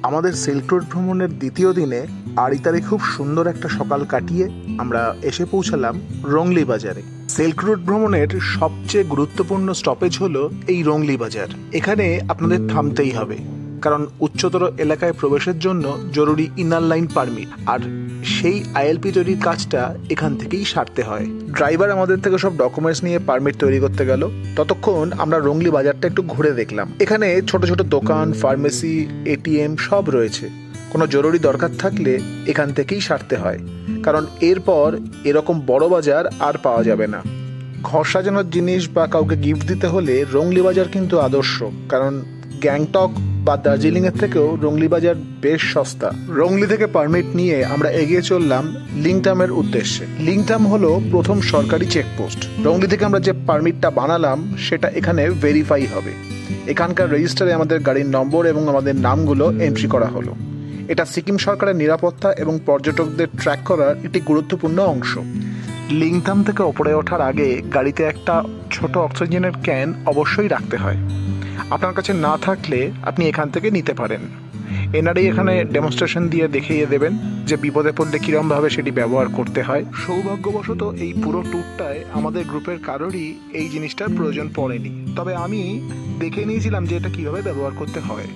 আমাদের silk road ভ্রমণের দ্বিতীয় দিনে আড়িতারে খুব সুন্দর একটা সকাল কাটিয়ে আমরা এসে পৌঁছালাম রংলি বাজারে। সিল্ক রোড ভ্রমণের সবচেয়ে গুরুত্বপূর্ণ স্টপেজ হলো এই রংলি বাজার। এখানে আপনাদের থামতেই হবে, কারণ উচ্চতর এলাকায় প্রবেশের জন্য জরুরি ইনার লাইন পারমিট, আর সেই আইএলপি তৈরির কাজটা এখান থেকেই সারতে হয়। ড্রাইভার আমাদের থেকে সব ডকুমেন্টস নিয়ে পারমিট তৈরি করতে গেল। ততক্ষণ আমরা রংলি বাজারটা একটু ঘুরে দেখলাম। এখানে ছোট ছোট দোকান, ফার্মেসি, এটিএম সব রয়েছে। কোনো জরুরি দরকার থাকলে এখান থেকেই সারতে হয়, কারণ এরপর এরকম বড় বাজার আর পাওয়া যাবে না। ঘর সাজানোর জিনিস বা কাউকে গিফট দিতে হলে রংলি বাজার কিন্তু আদর্শ, কারণ গ্যাংটক বা দার্জিলিং এর থেকেও রংলি বাজার বেশ সস্তা। রংলি থেকে পারমিট নিয়ে আমরা এগিয়ে চললাম লিংটামের উদ্দেশ্যে। লিংটাম হলো প্রথম সরকারি চেকপোস্ট। রংলি থেকে আমরা যে পারমিটটা বানালাম সেটা এখানে ভেরিফাই হবে। এখানকার রেজিস্টারে আমাদের গাড়ির নম্বর এবং আমাদের নামগুলো এন্ট্রি করা হলো। এটা সিকিম সরকারের নিরাপত্তা এবং পর্যটকদের ট্র্যাক করার একটি গুরুত্বপূর্ণ অংশ। লিংটাম থেকে ওপরে ওঠার আগে গাড়িতে একটা ছোট অক্সিজেনের ক্যান অবশ্যই রাখতে হয়। আপনার কাছে না থাকলে আপনি এখান থেকে নিতে পারেন। এনারাই এখানে ডেমনস্ট্রেশন দিয়ে দেখিয়ে দেবেন যে বিপদে পড়লে কিরমভাবে সেটি ব্যবহার করতে হয়। সৌভাগ্যবশত এই পুরো ট্যুরটায় আমাদের গ্রুপের কারোরই এই জিনিসটার প্রয়োজন পড়েনি, তবে আমি দেখে নিয়েছিলাম যে এটা কিভাবে ব্যবহার করতে হয়।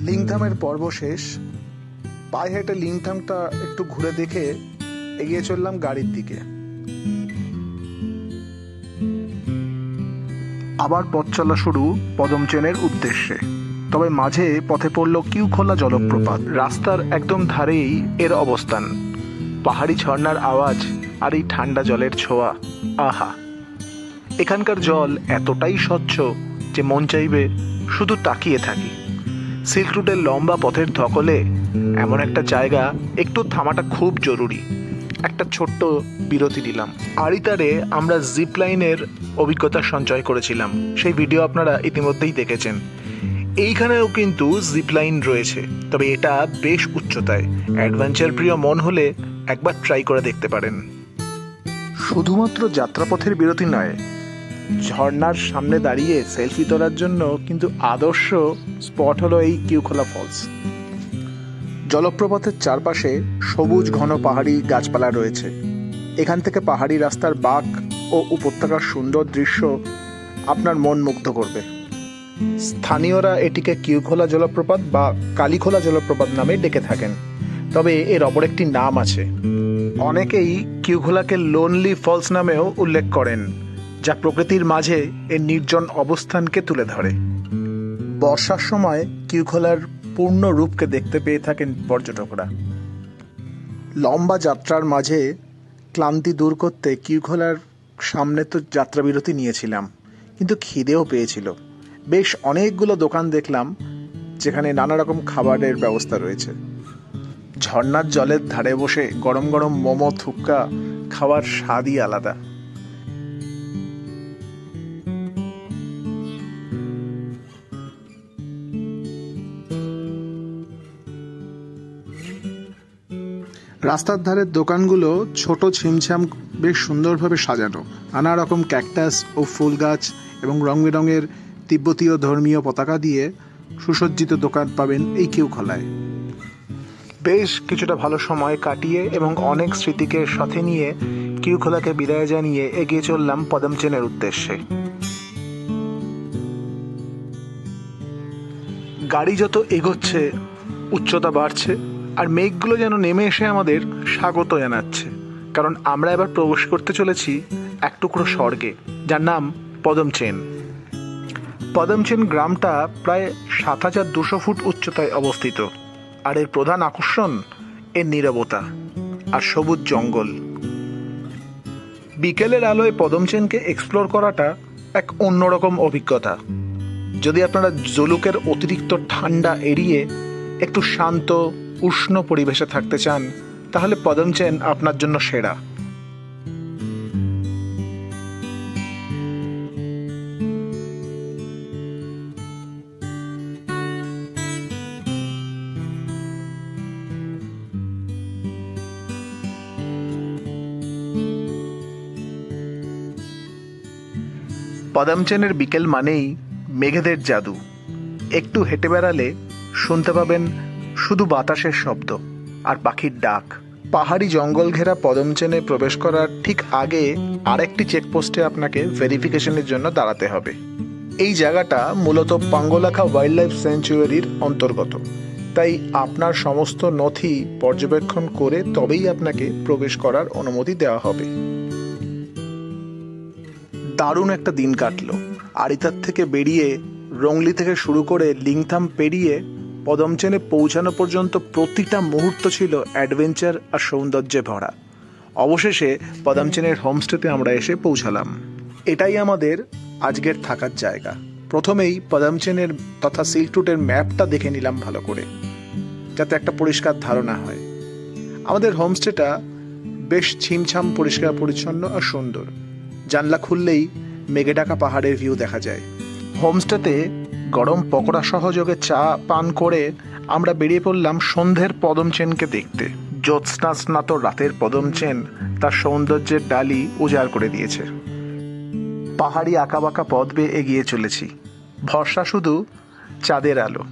লিংথামের পর্ব শেষ। পায়ে হেঁটে লিংথামটা একটু ঘুরে দেখে এগিয়ে চললাম গাড়ির দিকে। আবার পথ চলা শুরু পদমচেনের উদ্দেশ্যে। তবে মাঝে পথে পড়ল কিউখোলা জলপ্রপাত। রাস্তার একদম ধারেই এর অবস্থান। পাহাড়ি ঝর্ণার আওয়াজ আর এই ঠান্ডা জলের ছোঁয়া, আহা! এখানকার জল এতটাই স্বচ্ছ যে মন চাইবে শুধু তাকিয়ে থাকি। সিল্ক রুটের লম্বা পথের ধকলে এমন একটা জায়গা একটু থামাটা খুব জরুরি। একটা ছোট্ট বিরতি দিলাম। আড়িতারে আমরা জিপ লাইনের অভিজ্ঞতা সঞ্চয় করেছিলাম, সেই ভিডিও আপনারা ইতিমধ্যেই দেখেছেন। এইখানেও কিন্তু জিপ লাইন রয়েছে, তবে এটা বেশ উচ্চতায়। অ্যাডভেঞ্চার প্রিয় মন হলে একবার ট্রাই করে দেখতে পারেন। শুধুমাত্র যাত্রাপথের বিরতি নয়, ঝর্ণার সামনে দাঁড়িয়ে সেলফি তোলার জন্য কিন্তু আদর্শ স্পট হলো এই কিউখোলা ফলস। জলপ্রপাতের চারপাশে সবুজ ঘন পাহাড়ি গাছপালা রয়েছে। এখান থেকে পাহাড়ি রাস্তার বাঁক ও উপত্যকার সুন্দর দৃশ্য আপনার মন মুগ্ধ করবে। স্থানীয়রা এটিকে কিউখোলা জলপ্রপাত বা কালীখোলা জলপ্রপাত নামে ডেকে থাকেন, তবে এর অপর একটি নাম আছে। অনেকেই কিউখোলাকে লোনলি ফলস নামেও উল্লেখ করেন, যা প্রকৃতির মাঝে এর নির্জন অবস্থানকে তুলে ধরে। বর্ষার সময় কিউখোলার পূর্ণ রূপকে দেখতে পেয়ে থাকেন পর্যটকরা। লম্বা যাত্রার মাঝে ক্লান্তি দূর করতে কিউখোলার সামনে তো যাত্রা বিরতি নিয়েছিলাম, কিন্তু খিদেও পেয়েছিল। বেশ অনেকগুলো দোকান দেখলাম যেখানে নানা রকম খাবারের ব্যবস্থা রয়েছে। ঝর্ণার জলের ধারে বসে গরম গরম মোমো, থুক্কা খাওয়ার স্বাদই আলাদা। রাস্তার ধারের দোকানগুলো ছোট, ছিমছাম, বেশ সুন্দরভাবে সাজানো। নানা রকম ক্যাকটাস ও ফুল গাছ এবং রং বেরঙের তিব্বতীয় ধর্মীয় পতাকা দিয়ে সুসজ্জিত দোকান পাবেন এই কিউখোলায়। বেশ কিছুটা ভালো সময় কাটিয়ে এবং অনেক স্মৃতিকে সাথে নিয়ে কিউখোলাকে বিদায় জানিয়ে এগিয়ে চললাম পদমচেনের উদ্দেশ্যে। গাড়ি যত এগোচ্ছে উচ্চতা বাড়ছে, আর মেঘগুলো যেন নেমে এসে আমাদের স্বাগত জানাচ্ছে, কারণ আমরা এবার প্রবেশ করতে চলেছি এক টুকরো স্বর্গে, যার নাম পদমচেন। পদমচেন গ্রামটা প্রায় ৭,২০০ ফুট উচ্চতায় অবস্থিত, আর এর প্রধান আকর্ষণ এর নীরবতা আর সবুজ জঙ্গল। বিকেলের আলোয় পদমচেনকে এক্সপ্লোর করাটা এক অন্যরকম অভিজ্ঞতা। যদি আপনারা জলুকের অতিরিক্ত ঠান্ডা এড়িয়ে একটু শান্ত উষ্ণ পরিবেশে থাকতে চান, তাহলে পদমচেন আপনার জন্য সেরা। পদমচেনের বিকেল মানেই মেঘেদের জাদু। একটু হেঁটে বেড়ালে শুনতে পাবেন শুধু বাতাসের শব্দ আর পাখির ডাক। পাহাড়ি জঙ্গল ঘেরা পদমচেনে প্রবেশ করার ঠিক আগে আরেকটি চেকপোস্টে আপনাকে ভেরিফিকেশনের জন্য দাঁড়াতে হবে। এই জায়গাটা মূলত পাঙ্গলাখা ওয়াইল্ড লাইফ স্যাংচুয়ারির অন্তর্গত, তাই আপনার সমস্ত নথি পর্যবেক্ষণ করে তবেই আপনাকে প্রবেশ করার অনুমতি দেওয়া হবে। দারুণ একটা দিন কাটলো। আরিতার থেকে বেরিয়ে রংলি থেকে শুরু করে লিংথাম পেরিয়ে পদমচেনে পৌঁছানো পর্যন্ত প্রতিটা মুহূর্ত ছিল অ্যাডভেঞ্চার আর সৌন্দর্যে ভরা। অবশেষে পদমচেনের হোমস্টেতে আমরা এসে পৌঁছালাম। এটাই আমাদের আজকের থাকার জায়গা। প্রথমেই পদমচেনের তথা সিল্ক রুটের ম্যাপটা দেখে নিলাম ভালো করে, যাতে একটা পরিষ্কার ধারণা হয়। আমাদের হোমস্টেটা বেশ ছিমছাম, পরিষ্কার পরিচ্ছন্ন আর সুন্দর। জানলা খুললেই মেঘে ঢাকা পাহাড়ের ভিউ দেখা যায়। হোমস্টেতে গরম পকোড়া সহযোগে চা পান করে আমরা বেরিয়ে পড়লাম সন্ধ্যের পদমচেনকে দেখতে। জ্যোৎস্না স্নাত রাতের পদমচেন তার সৌন্দর্যের ডালি উজাড় করে দিয়েছে। পাহাড়ি আঁকাবাঁকা পথ বেয়ে এগিয়ে চলেছি, ভরসা শুধু চাঁদের আলো।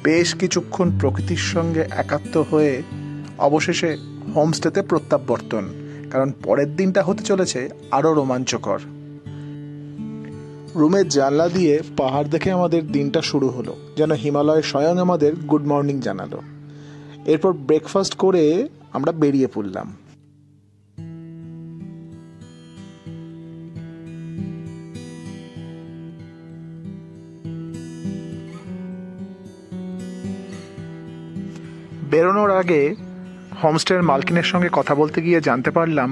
বেশ কিছুক্ষণ প্রকৃতির সঙ্গে একাত্ম হয়ে অবশেষে হোমস্টেতে প্রত্যাবর্তন, কারণ পরের দিনটা হতে চলেছে আরও রোমাঞ্চকর। রুমের জানলা দিয়ে পাহাড় দেখে আমাদের দিনটা শুরু হলো, যেন হিমালয় স্বয়ং আমাদের গুড মর্নিং জানালো। এরপর ব্রেকফাস্ট করে আমরা বেরিয়ে পড়লাম। বেরোনোর আগে হোমস্টের মালকিনের সঙ্গে কথা বলতে গিয়ে জানতে পারলাম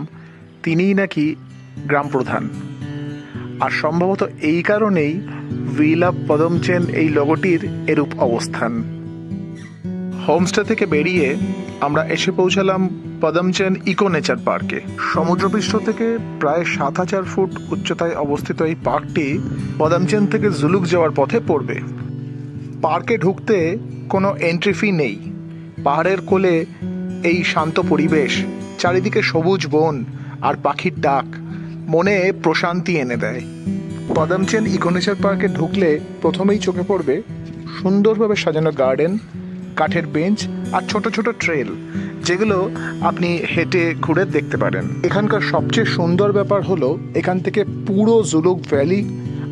তিনিই নাকি গ্রাম প্রধান। আর সম্ভবত এই কারণেই উই লাভ পদমচেন এই লোগোটির এরূপ অবস্থান। হোমস্টে থেকে বেরিয়ে আমরা এসে পৌঁছালাম পদমচেন ইকো নেচার পার্কে। সমুদ্রপৃষ্ঠ থেকে প্রায় ৭,০০০ ফুট উচ্চতায় অবস্থিত এই পার্কটি পদমচেন থেকে জুলুক যাওয়ার পথে পড়বে। পার্কে ঢুকতে কোনো এন্ট্রি ফি নেই। পাহাড়ের কোলে এই শান্ত পরিবেশ, চারিদিকে সবুজ বন আর পাখির ডাক মনে প্রশান্তি এনে দেয়। পদমচেন ইকো নেচার পার্কে ঢুকলে প্রথমেই চোখে পড়বে সুন্দরভাবে সাজানো গার্ডেন, কাঠের বেঞ্চ আর ছোট ছোট ট্রেল, যেগুলো আপনি হেঁটে ঘুরে দেখতে পারেন। এখানকার সবচেয়ে সুন্দর ব্যাপার হলো এখান থেকে পুরো জুলুক ভ্যালি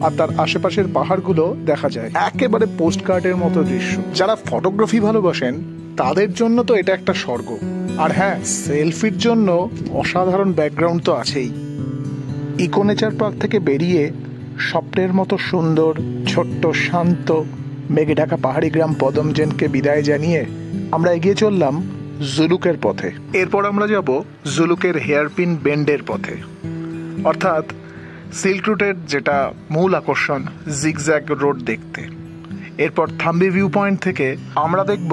আর তার আশেপাশের পাহাড়গুলো দেখা যায়। একেবারে পোস্ট কার্ডের মতো দৃশ্য। যারা ফটোগ্রাফি ভালোবাসেন তাদের জন্য তো এটা একটা স্বর্গ। আর হ্যাঁ, সেলফির জন্য অসাধারণ ব্যাকগ্রাউন্ড তো আছেই। ইকো নেচার পার্ক থেকে বেরিয়ে স্বপ্নের মতো সুন্দর, ছোট্ট, শান্ত, মেঘে ঢাকা পাহাড়ি গ্রাম পদমচেনকে বিদায় জানিয়ে আমরা এগিয়ে চললাম জুলুকের পথে। এরপর আমরা যাব জুলুকের হেয়ারপিন বেন্ডের পথে, অর্থাৎ সিল্ক রুটের যেটা মূল আকর্ষণ, জিগজ্যাগ রোড দেখতে। এরপর থাম্বি ভিউ পয়েন্ট থেকে আমরা দেখব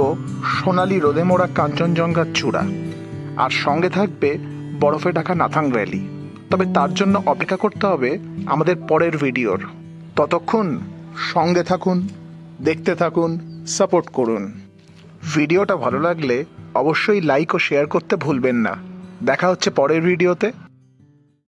সোনালি রোদে মোড়া কাঞ্চনজঙ্ঘার চূড়া, আর সঙ্গে থাকবে বরফে ঢাকা নাথাং ভ্যালি। তবে তার জন্য অপেক্ষা করতে হবে আমাদের পরের ভিডিওর। ততক্ষণ সঙ্গে থাকুন, দেখতে থাকুন, সাপোর্ট করুন। ভিডিওটা ভালো লাগলে অবশ্যই লাইক ও শেয়ার করতে ভুলবেন না। দেখা হচ্ছে পরের ভিডিওতে।